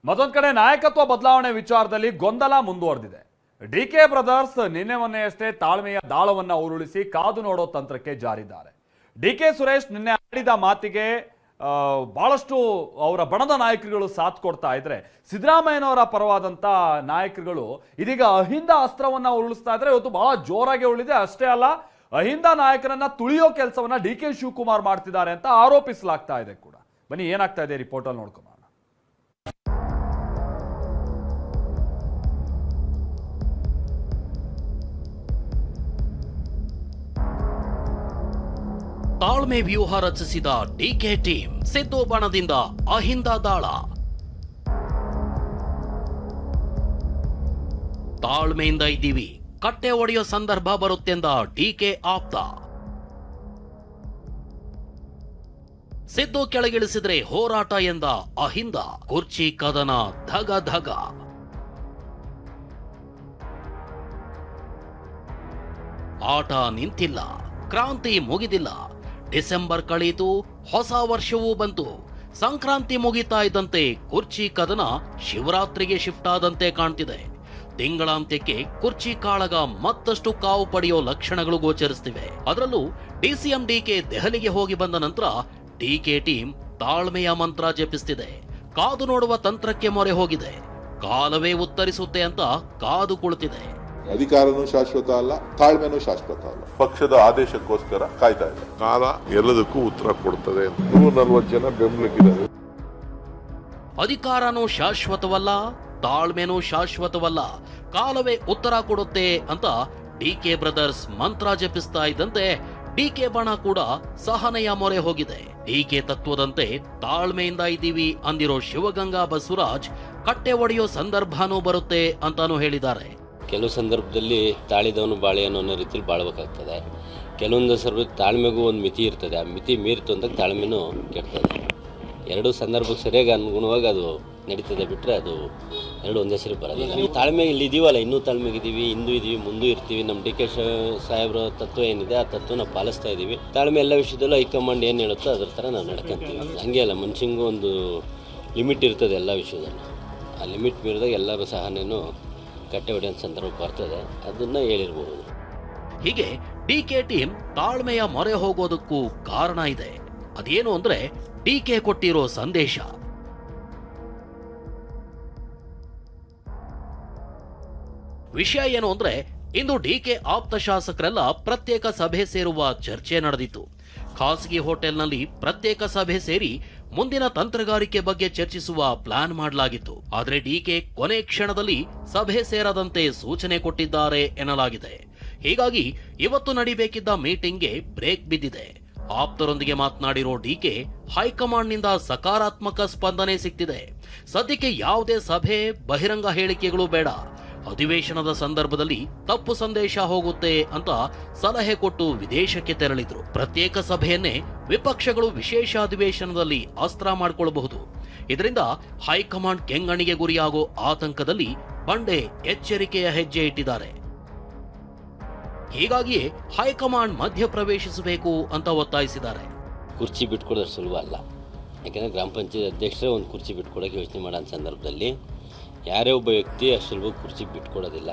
ಮತ್ತೊಂದು ಕಡೆ ನಾಯಕತ್ವ ಬದಲಾವಣೆ ವಿಚಾರದಲ್ಲಿ ಗೊಂದಲ ಮುಂದುವರೆದಿದೆ. ಡಿಕೆ ಬ್ರದರ್ಸ್ ನಿನ್ನೆ ಮೊನ್ನೆಯಷ್ಟೇ ತಾಳ್ಮೆಯ ದಾಳವನ್ನ ಉರುಳಿಸಿ ಕಾದು ನೋಡೋ ತಂತ್ರಕ್ಕೆ ಜಾರಿದ್ದಾರೆ. ಡಿಕೆ ಸುರೇಶ್ ನಿನ್ನೆ ಆಡಿದ ಮಾತಿಗೆ ಬಹಳಷ್ಟು ಅವರ ಬಣದ ನಾಯಕರುಗಳು ಸಾಥ್ ಕೊಡ್ತಾ ಇದ್ರೆ, ಸಿದ್ದರಾಮಯ್ಯನವರ ಪರವಾದಂತ ನಾಯಕರುಗಳು ಇದೀಗ ಅಹಿಂದ ಅಸ್ತ್ರವನ್ನ ಉರುಳಿಸ್ತಾ ಇದ್ರೆ. ಇವತ್ತು ಬಹಳ ಜೋರಾಗಿ ಉರುಳಿದೆ. ಅಷ್ಟೇ ಅಲ್ಲ, ಅಹಿಂದ ನಾಯಕರನ್ನ ತುಳಿಯೋ ಕೆಲಸವನ್ನ ಡಿಕೆ ಶಿವಕುಮಾರ್ ಮಾಡ್ತಿದ್ದಾರೆ ಅಂತ ಆರೋಪಿಸಲಾಗ್ತಾ ಇದೆ ಕೂಡ. ಬನ್ನಿ ಏನಾಗ್ತಾ ಇದೆ ರಿಪೋರ್ಟ್ ಅಲ್ಲಿ ನೋಡ್ಕೊಂಬ. ತಾಳ್ಮೆ ವ್ಯೂಹ ರಚಿಸಿದ ಡಿಕೆ ಟೀಮ್ ಸಿದ್ದು ಬಣದಿಂದ ಅಹಿಂದ ದಾಳ. ತಾಳ್ಮೆಯಿಂದ ಇದ್ದೀವಿ, ಕಟ್ಟೆ ಒಡೆಯೋ ಸಂದರ್ಭ ಬರುತ್ತೆಂದ ಡಿಕೆ ಆಪ್ತ. ಸಿದ್ದು ಕೆಳಗಿಳಿಸಿದ್ರೆ ಹೋರಾಟ ಎಂದ ಅಹಿಂದ. ಕುರ್ಚಿ ಕದನ ಧಗ ಧಗ. ಆಟ ನಿಂತಿಲ್ಲ, ಕ್ರಾಂತಿ ಮುಗಿದಿಲ್ಲ. ಡಿಸೆಂಬರ್ ಕಳೆಯಿತು, ಹೊಸ ವರ್ಷವೂ ಬಂತು. ಸಂಕ್ರಾಂತಿ ಮುಗಿತಾ ಇದ್ದಂತೆ ಕುರ್ಚಿ ಕದನ ಶಿವರಾತ್ರಿಗೆ ಶಿಫ್ಟ್ ಆದಂತೆ ಕಾಣ್ತಿದೆ. ತಿಂಗಳಾಂತ್ಯಕ್ಕೆ ಕುರ್ಚಿ ಕಾಳಗ ಮತ್ತಷ್ಟು ಕಾವು ಪಡೆಯೋ ಲಕ್ಷಣಗಳು ಗೋಚರಿಸುತ್ತಿವೆ. ಅದರಲ್ಲೂ ಡಿಸಿಎಂ ಡಿಕೆ ದೆಹಲಿಗೆ ಹೋಗಿ ಬಂದ ನಂತರ ಡಿಕೆ ಟೀಮ್ ತಾಳ್ಮೆಯ ಮಂತ್ರ ಜಪಿಸುತ್ತಿದೆ. ಕಾದು ನೋಡುವ ತಂತ್ರಕ್ಕೆ ಮೊರೆ ಹೋಗಿದೆ. ಕಾಲವೇ ಉತ್ತರಿಸುತ್ತೆ ಅಂತ ಕಾದು ಕುಳಿತಿದೆ. ಅಧಿಕಾರನೂ ಶಾಶ್ವತ ಅಲ್ಲ, ತಾಳ್ಮೆನೂ ಶಾಶ್ವತ ಅಲ್ಲ. ಪಕ್ಷದ ಆದೇಶಕ್ಕೋಸ್ಕರ ಕಾಯ್ತಾ ಇದೆ. ಕಾಲ ಎಲ್ಲದಕ್ಕೂ ಉತ್ತರ ಕೊಡ್ತದೆ. 140 ಜನ ಬೆಂಬಲಿಗಿದ್ದಾರೆ. ಅಧಿಕಾರನೂ ಶಾಶ್ವತವಲ್ಲ, ತಾಳ್ಮೆನೂ ಶಾಶ್ವತವಲ್ಲ, ಕಾಲವೇ ಉತ್ತರ ಕೊಡುತ್ತೆ ಅಂತ ಡಿಕೆ ಬ್ರದರ್ಸ್ ಮಂತ್ರ ಜಪಿಸ್ತಾ ಇದ್ದಂತೆ ಡಿಕೆ ಬಣ ಕೂಡ ಸಹನೆಯ ಮೊರೆ ಹೋಗಿದೆ. ಡಿಕೆ ತತ್ವದಂತೆ ತಾಳ್ಮೆಯಿಂದ ಇದ್ದೀವಿ ಅಂದಿರೋ ಶಿವಗಂಗಾ ಬಸವರಾಜ್ ಕಟ್ಟೆ ಒಡೆಯೋ ಸಂದರ್ಭನೂ ಬರುತ್ತೆ ಅಂತಾನೂ ಹೇಳಿದ್ದಾರೆ. ಕೆಲವು ಸಂದರ್ಭದಲ್ಲಿ ತಾಳಿದವನು ಬಾಳೆಯನ್ನು ಅನ್ನೋ ರೀತಿಯಲ್ಲಿ ಬಾಳ್ಬೇಕಾಗ್ತದೆ. ಕೆಲವೊಂದು ಸಂದರ್ಭ ತಾಳ್ಮೆಗೂ ಒಂದು ಮಿತಿ ಇರ್ತದೆ. ಆ ಮಿತಿ ಮೀರಿತು ಅಂತ ತಾಳ್ಮೆನೂ ಕೆಡ್ತದೆ. ಎರಡು ಸಂದರ್ಭಕ್ಕೆ ಸರಿಯಾಗಿ ಅನುಗುಣವಾಗಿ ಅದು ನಡೀತದೆ. ಬಿಟ್ಟರೆ ಅದು ಎರಡು ಒಂದೇ ಸರಿ ಬರೋದಿಲ್ಲ. ತಾಳ್ಮೆ ಇಲ್ಲಿ ಇದೀವಲ್ಲ, ಇನ್ನೂ ತಾಳ್ಮೆಗಿದ್ದೀವಿ, ಇಂದು ಇದ್ದೀವಿ, ಮುಂದೂ ಇರ್ತೀವಿ. ನಮ್ಮ ಡಿ ಕೆ ಸಾಹೇಬ್ರ ತತ್ವ ಏನಿದೆ ಆ ತತ್ವ ನಾವು ಪಾಲಿಸ್ತಾ ಇದ್ದೀವಿ. ತಾಳ್ಮೆ ಎಲ್ಲ ವಿಷಯದಲ್ಲೂ ಹೈಕಮಾಂಡ್ ಏನು ಹೇಳುತ್ತೋ ಅದ್ರ ಥರ ನಾವು ನಡ್ಕೊಂತೀವಿ. ಹಂಗೆ ಅಲ್ಲ, ಮನುಷ್ಯಂಗೂ ಒಂದು ಲಿಮಿಟ್ ಇರ್ತದೆ ಎಲ್ಲ ವಿಷಯದಲ್ಲೂ. ಆ ಲಿಮಿಟ್ ಮೀರಿದಾಗ ಎಲ್ಲರ ಸಹನೇನು ಕಟ್ಟೆ ಹೊಡೆಯೋ ಸಂದರ್ಭ ಬರ್ತದೆ. ಅದನ್ನ ಹೇಳಿರ್ಬೋದು. ಹೀಗೆ ಡಿಕೆ ಟೀಮ್ ತಾಳ್ಮೆಯ ಮೊರೆ ಹೋಗೋದಕ್ಕೂ ಕಾರಣ ಇದೆ. ಅದೇನು ಅಂದ್ರೆ ಡಿಕೆ ಕೊಟ್ಟಿರೋ ಸಂದೇಶ. ವಿಷಯ ಏನು ಅಂದ್ರೆ, ಇಂದು ಡಿಕೆ ಆಪ್ತ ಶಾಸಕರೆಲ್ಲ ಪ್ರತ್ಯೇಕ ಸಭೆ ಸೇರುವ ಚರ್ಚೆ ನಡೆದಿತ್ತು. ಖಾಸಗಿ ಹೋಟೆಲ್ನಲ್ಲಿ ಪ್ರತ್ಯೇಕ ಸಭೆ ಸೇರಿ ಮುಂದಿನ ತಂತ್ರಗಾರಿಕೆ ಬಗ್ಗೆ ಚರ್ಚಿಸುವ ಪ್ಲಾನ್ ಮಾಡಲಾಗಿತ್ತು. ಆದರೆ ಡಿಕೆ ಕೊನೆ ಕ್ಷಣದಲ್ಲಿ ಸಭೆ ಸೇರದಂತೆ ಸೂಚನೆ ಕೊಟ್ಟಿದ್ದಾರೆ ಎನ್ನಲಾಗಿದೆ. ಹೀಗಾಗಿ ಇವತ್ತು ನಡೀಬೇಕಿದ್ದ ಮೀಟಿಂಗ್ಗೆ ಬ್ರೇಕ್ ಬಿದ್ದಿದೆ. ಆಪ್ತರೊಂದಿಗೆ ಮಾತನಾಡಿರೋ ಡಿಕೆ, ಹೈಕಮಾಂಡ್ನಿಂದ ಸಕಾರಾತ್ಮಕ ಸ್ಪಂದನೆ ಸಿಗ್ತಿದೆ. ಸದ್ಯಕ್ಕೆ ಯಾವುದೇ ಸಭೆ, ಬಹಿರಂಗ ಹೇಳಿಕೆಗಳು ಬೇಡ. ಅಧಿವೇಶನದ ಸಂದರ್ಭದಲ್ಲಿ ತಪ್ಪು ಸಂದೇಶ ಹೋಗುತ್ತೆ ಅಂತ ಸಲಹೆ ಕೊಟ್ಟು ವಿದೇಶಕ್ಕೆ ತೆರಳಿದ್ರು. ಪ್ರತ್ಯೇಕ ಸಭೆಯನ್ನೇ ವಿಪಕ್ಷಗಳು ವಿಶೇಷ ಅಧಿವೇಶನದಲ್ಲಿ ಅಸ್ತ್ರ ಮಾಡಿಕೊಳ್ಳಬಹುದು. ಇದರಿಂದ ಹೈಕಮಾಂಡ್ ಕೆಂಗಣಿಗೆ ಗುರಿಯಾಗೋ ಆತಂಕದಲ್ಲಿ ಬಂಡೆ ಎಚ್ಚರಿಕೆಯ ಹೆಜ್ಜೆ ಇಟ್ಟಿದ್ದಾರೆ. ಹೀಗಾಗಿಯೇ ಹೈಕಮಾಂಡ್ ಮಧ್ಯ ಪ್ರವೇಶಿಸಬೇಕು ಅಂತ ಒತ್ತಾಯಿಸಿದ್ದಾರೆ. ಕುರ್ಚಿ ಬಿಟ್ಕೊಡೋದು ಸುಲಭ ಅಲ್ಲ. ಯಾಕೆಂದರೆ ಗ್ರಾಮ ಪಂಚಾಯತ್ ಅಧ್ಯಕ್ಷರೇ ಒಂದು ಕುರ್ಚಿ ಬಿಟ್ಕೊಡೋಕೆ ಯೋಚನೆ ಮಾಡೋ ಸಂದರ್ಭದಲ್ಲಿ ಯಾರೇ ಒಬ್ಬ ವ್ಯಕ್ತಿ ಅಷ್ಟು ಸುಲಭ ಕುರ್ಚಿ ಬಿಟ್ಕೊಡೋದಿಲ್ಲ.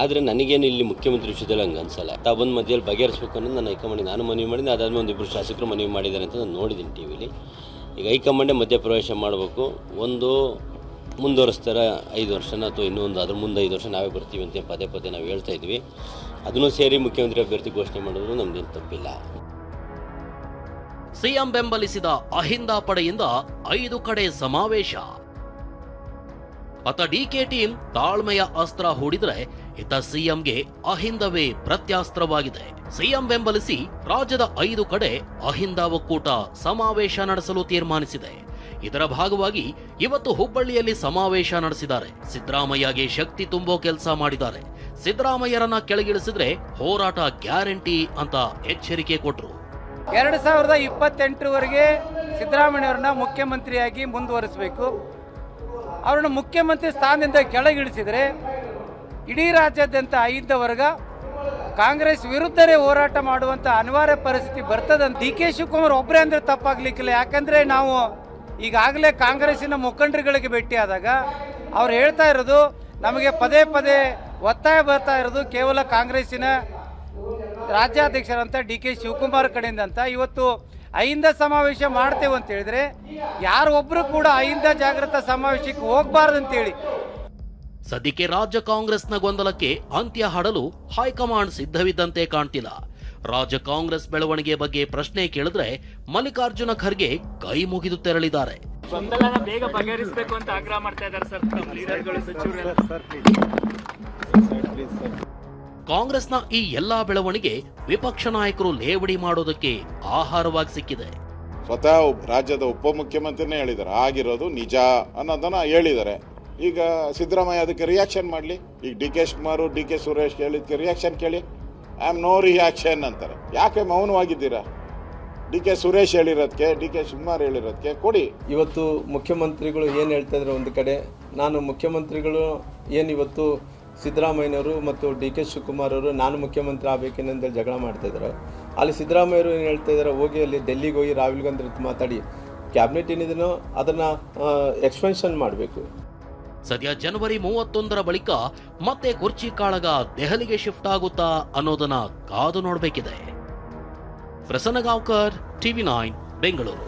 ಆದರೆ ನನಗೇನು ಇಲ್ಲಿ ಮುಖ್ಯಮಂತ್ರಿ ವಿಷಯದಲ್ಲಿ ಹಂಗೆ ಅನ್ಸಲ್ಲ. ಬಂದು ಮಧ್ಯದಲ್ಲಿ ಬಗೆಹರಿಸಬೇಕು ಅನ್ನೋದು ನಾನು ಹೈಕಮಾಂಡಿಗೆ ನಾನು ಮನವಿ ಮಾಡಿದ್ದೀನಿ. ಅದಾದ್ಮೇಲೆ ಒಂದಿಬ್ಬರು ಶಾಸಕರು ಮನವಿ ಮಾಡಿದ್ದಾರೆ ಅಂತ ನಾನು ನೋಡಿದ್ದೀನಿ ಟಿ ವಿಲಿ. ಈಗ ಹೈಕಮಾಂಡೇ ಮಧ್ಯಪ್ರವೇಶ ಮಾಡಬೇಕು. ಒಂದು ಮುಂದುವರಿಸ್ತಾರೆ 5 ವರ್ಷನ, ಅಥವಾ ಇನ್ನೊಂದು ಅದ್ರ ಮುಂದೆ 5 ವರ್ಷ ನಾವೇ ಬರ್ತೀವಿ ಅಂತ ಪದೇ ಪದೇ ನಾವು ಹೇಳ್ತಾ ಇದ್ವಿ. ಅದನ್ನು ಸೇರಿ ಮುಖ್ಯಮಂತ್ರಿ ಅಭ್ಯರ್ಥಿ ಘೋಷಣೆ ಮಾಡೋದು ನಮ್ದೇನು ತಪ್ಪಿಲ್ಲ. ಸಿಎಂ ಬೆಂಬಲಿಸಿದ ಅಹಿಂದ ಪಡೆಯಿಂದ 5 ಕಡೆ ಸಮಾವೇಶ. ಅತ ಡಿಕೆ ಟೀಮ್ ತಾಳ್ಮೆಯ ಅಸ್ತ್ರ ಹೂಡಿದ್ರೆ ಇತ್ತ ಸಿಎಂಗೆ ಅಹಿಂದವೇ ಪ್ರತ್ಯಾಸ್ತ್ರವಾಗಿದೆ. ಸಿಎಂ ಬೆಂಬಲಿಸಿ ರಾಜ್ಯದ 5 ಕಡೆ ಅಹಿಂದ ಒಕ್ಕೂಟ ಸಮಾವೇಶ ನಡೆಸಲು ತೀರ್ಮಾನಿಸಿದೆ. ಇದರ ಭಾಗವಾಗಿ ಇವತ್ತು ಹುಬ್ಬಳ್ಳಿಯಲ್ಲಿ ಸಮಾವೇಶ ನಡೆಸಿದ್ದಾರೆ. ಸಿದ್ದರಾಮಯ್ಯಗೆ ಶಕ್ತಿ ತುಂಬೋ ಕೆಲಸ ಮಾಡಿದ್ದಾರೆ. ಸಿದ್ದರಾಮಯ್ಯರನ್ನ ಕೆಳಗಿಳಿಸಿದ್ರೆ ಹೋರಾಟ ಗ್ಯಾರಂಟಿ ಅಂತ ಎಚ್ಚರಿಕೆ ಕೊಟ್ರು. 2028ವರೆಗೆ ಸಿದ್ದರಾಮಯ್ಯವ್ರನ್ನ ಮುಖ್ಯಮಂತ್ರಿಯಾಗಿ ಮುಂದುವರಿಸಬೇಕು. ಅವ್ರನ್ನ ಮುಖ್ಯಮಂತ್ರಿ ಸ್ಥಾನದಿಂದ ಕೆಳಗಿಳಿಸಿದರೆ ಇಡೀ ರಾಜ್ಯಾದ್ಯಂತ 5 ವರ್ಗ ಕಾಂಗ್ರೆಸ್ ವಿರುದ್ಧನೇ ಹೋರಾಟ ಮಾಡುವಂತ ಅನಿವಾರ್ಯ ಪರಿಸ್ಥಿತಿ ಬರ್ತದಂತ. ಡಿ ಕೆ ಶಿವಕುಮಾರ್ ಒಬ್ಬರೇ ಅಂದ್ರೆ ತಪ್ಪಾಗ್ಲಿಕ್ಕಿಲ್ಲ. ಯಾಕಂದ್ರೆ ನಾವು ಈಗಾಗಲೇ ಕಾಂಗ್ರೆಸ್ಸಿನ ಮುಖಂಡರುಗಳಿಗೆ ಭೇಟಿಯಾದಾಗ ಅವ್ರು ಹೇಳ್ತಾ ಇರೋದು, ನಮಗೆ ಪದೇ ಪದೇ ಒತ್ತಾಯ ಬರ್ತಾ ಇರೋದು ಕೇವಲ ಕಾಂಗ್ರೆಸ್ಸಿನ ರಾಜ್ಯಾಧ್ಯಕ್ಷರಂತ ಡಿ ಕೆ ಶಿವಕುಮಾರ್ ಕಡೆಯಿಂದ ಅಂತ. ಇವತ್ತು ಅಹಿಂದ ಸಮಾವೇಶ ಮಾಡ್ತೇವೆ ಅಂತ ಹೇಳಿದ್ರೆ ಯಾರೊಬ್ಬರು ಕೂಡ ಅಹಿಂದ ಜಾಗೃತ ಸಮಾವೇಶಕ್ಕೆ ಹೋಗಬಾರ್ದು ಅಂತೇಳಿ. ಸದ್ಯಕ್ಕೆ ರಾಜ್ಯ ಕಾಂಗ್ರೆಸ್ನ ಗೊಂದಲಕ್ಕೆ ಅಂತ್ಯ ಹಾಡಲು ಹೈಕಮಾಂಡ್ ಸಿದ್ಧವಿದ್ದಂತೆ ಕಾಣ್ತಿಲ್ಲ. ರಾಜ್ಯ ಕಾಂಗ್ರೆಸ್ ಬೆಳವಣಿಗೆ ಬಗ್ಗೆ ಪ್ರಶ್ನೆ ಕೇಳಿದ್ರೆ ಮಲ್ಲಿಕಾರ್ಜುನ ಖರ್ಗೆ ಕೈ ಮುಗಿದು ತೆರಳಿದ್ದಾರೆ. ಗೊಂದಲನ ಬೇಗ ಬಗೆಹರಿಸಬೇಕು ಅಂತ ಆಗ್ರಹ ಮಾಡ್ತಾ ಇದ್ದಾರೆ ಸರ್ ಲೀಡರ್ಗಳು, ಸಚಿವರೆಲ್ಲ. ಕಾಂಗ್ರೆಸ್ನ ಈ ಎಲ್ಲಾ ಬೆಳವಣಿಗೆ ವಿಪಕ್ಷ ನಾಯಕರು ಲೇವಡಿ ಮಾಡೋದಕ್ಕೆ ಆಹಾರವಾಗಿ ಸಿಕ್ಕಿದೆ. ಸ್ವತಃ ರಾಜ್ಯದ ಉಪಮುಖ್ಯಮಂತ್ರಿನೇ ಹೇಳಿದ್ದಾರೆ ಆಗಿರೋದು ನಿಜ ಅನ್ನೋದನ್ನ ಹೇಳಿದ್ದಾರೆ. ಈಗ ಸಿದ್ದರಾಮಯ್ಯ ಅದಕ್ಕೆ ರಿಯಾಕ್ಷನ್ ಮಾಡಲಿ. ಈಗ D K Shivakumar, D K Suresh ಹೇಳಿದ್ದಕ್ಕೆ ರಿಯಾಕ್ಷನ್ ಕೇಳಿ. ಐ ಆಮ್ ನೋ ರಿಯಾಕ್ಷನ್ ಅಂತಾರೆ. ಯಾಕೆ ಮೌನವಾಗಿದ್ದೀರಾ? ಡಿ ಕೆ ಸುರೇಶ್ ಹೇಳಿರೋದಕ್ಕೆ, ಡಿ ಕೆ ಶಿವಕುಮಾರ್ ಹೇಳಿರೋದಕ್ಕೆ ಕೊಡಿ. ಇವತ್ತು ಮುಖ್ಯಮಂತ್ರಿಗಳು ಏನು ಹೇಳ್ತಾ ಇದ್ರು, ಒಂದು ಕಡೆ ನಾನು ಮುಖ್ಯಮಂತ್ರಿಗಳು ಏನು ಇವತ್ತು ಸಿದ್ದರಾಮಯ್ಯನವರು ಮತ್ತು ಡಿ ಕೆ ಶಿವಕುಮಾರ್ ಅವರು ನಾನು ಮುಖ್ಯಮಂತ್ರಿ ಆಗಬೇಕೇನಂತೇಳಿ ಜಗಳ ಮಾಡ್ತಾ ಇದ್ದಾರೆ. ಅಲ್ಲಿ ಸಿದ್ದರಾಮಯ್ಯವರು ಏನು ಹೇಳ್ತಾ ಇದ್ದಾರೆ, ಹೋಗಿ ಅಲ್ಲಿ ಡೆಲ್ಲಿಗೆ ಹೋಗಿ ರಾಹುಲ್ ಗಾಂಧಿ ಜೊತೆ ಮಾತಾಡಿ ಕ್ಯಾಬಿನೆಟ್ ಏನಿದೆಯೋ ಅದನ್ನು ಎಕ್ಸ್ಪೆನ್ಷನ್ ಮಾಡಬೇಕು. ಸದ್ಯ ಜನವರಿ 31ರ ಬಳಿಕ ಮತ್ತೆ ಕುರ್ಚಿ ಕಾಳಗ ದೆಹಲಿಗೆ ಶಿಫ್ಟ್ ಆಗುತ್ತಾ ಅನ್ನೋದನ್ನ ಕಾದು ನೋಡಬೇಕಿದೆ. ಪ್ರಸನ್ನ ಗಾಂವ್ಕರ್, TV9 ಬೆಂಗಳೂರು.